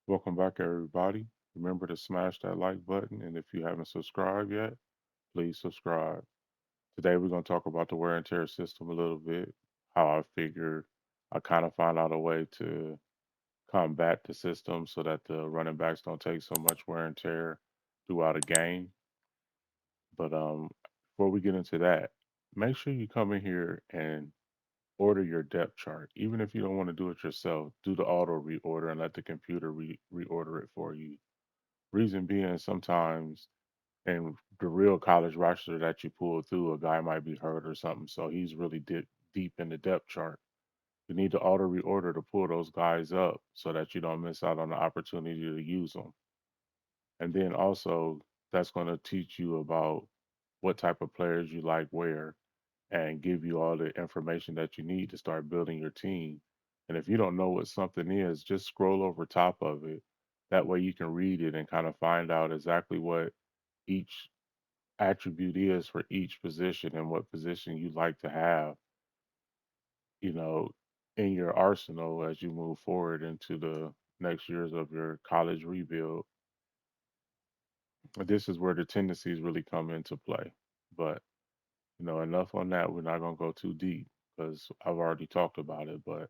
Welcome back, everybody. Remember to smash that like button, and if you haven't subscribed yet, please subscribe. Today, we're going to talk about the wear and tear system a little bit, how I figure I kind of find out a way to combat the system so that the running backs don't take so much wear and tear throughout a game. But before we get into that, make sure you come in here and order your depth chart. Even if you don't want to do it yourself, do the auto reorder and let the computer reorder it for you. Reason being, sometimes in the real college roster that you pull through, a guy might be hurt or something, so he's really deep in the depth chart. You need to auto reorder to pull those guys up so that you don't miss out on the opportunity to use them. And then also, that's going to teach you about what type of players you like where and give you all the information that you need to start building your team. And if you don't know what something is, just scroll over top of it. That way you can read it and kind of find out exactly what each attribute is for each position and what position you like to have, you know, in your arsenal as you move forward into the next years of your college rebuild. This is where the tendencies really come into play. But, enough on that. We're not going to go too deep because I've already talked about it. But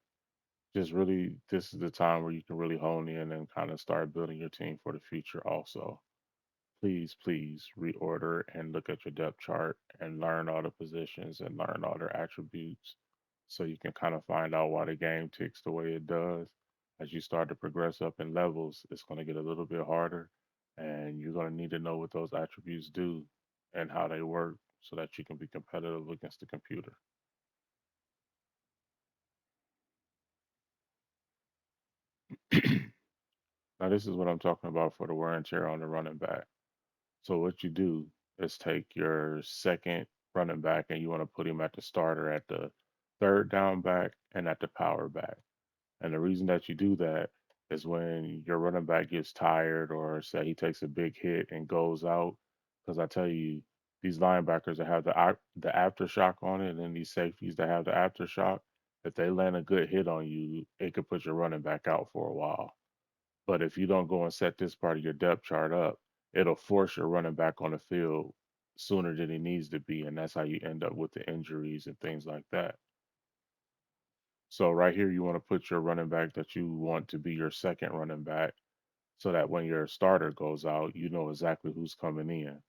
just really, this is the time where you can really hone in and kind of start building your team for the future also. Please reorder and look at your depth chart and learn all the positions and learn all their attributes so you can kind of find out why the game ticks the way it does. As you start to progress up in levels, it's going to get a little bit harder and you're going to need to know what those attributes do and how they work so that you can be competitive against the computer. Now, this is what I'm talking about for the wear and tear on the running back. So what you do is take your second running back and you want to put him at the starter at the third down back and at the power back. And the reason that you do that is when your running back gets tired or say he takes a big hit and goes out. Because I tell you, these linebackers that have the aftershock on it and these safeties that have the aftershock, if they land a good hit on you, it could put your running back out for a while. But if you don't go and set this part of your depth chart up, it'll force your running back on the field sooner than he needs to be. And that's how you end up with the injuries and things like that. So, right here, you want to put your running back that you want to be your second running back so that when your starter goes out, you know exactly who's coming in.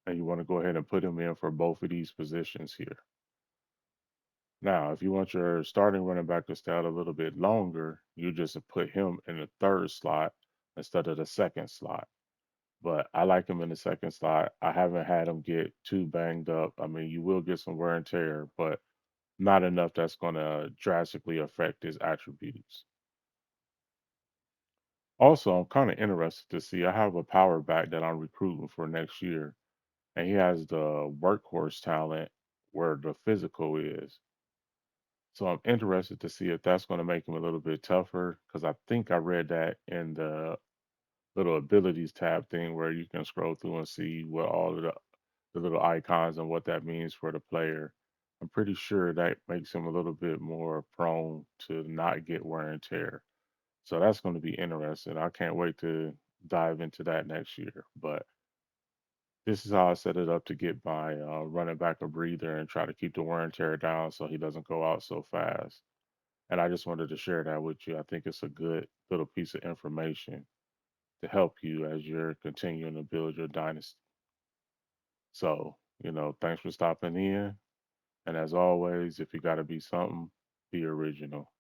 And you want to go ahead and put him in for both of these positions here. Now, if you want your starting running back to stay out a little bit longer, you just put him in the third slot instead of the second slot. But I like him in the second slot. I haven't had him get too banged up. I mean, you will get some wear and tear, but not enough that's going to drastically affect his attributes. Also, I'm kind of interested to see. I have a power back that I'm recruiting for next year, and he has the workhorse talent where the physical is. So I'm interested to see if that's going to make him a little bit tougher because I think I read that in the little abilities tab thing where you can scroll through and see what all of the little icons and what that means for the player. I'm pretty sure that makes him a little bit more prone to not get wear and tear. So that's going to be interesting. I can't wait to dive into that next year. But this is how I set it up to get my running back a breather and try to keep the wear and tear down so he doesn't go out so fast. And I just wanted to share that with you. I think it's a good little piece of information to help you as you're continuing to build your dynasty. So, thanks for stopping in. And as always, if you got to be something, be original.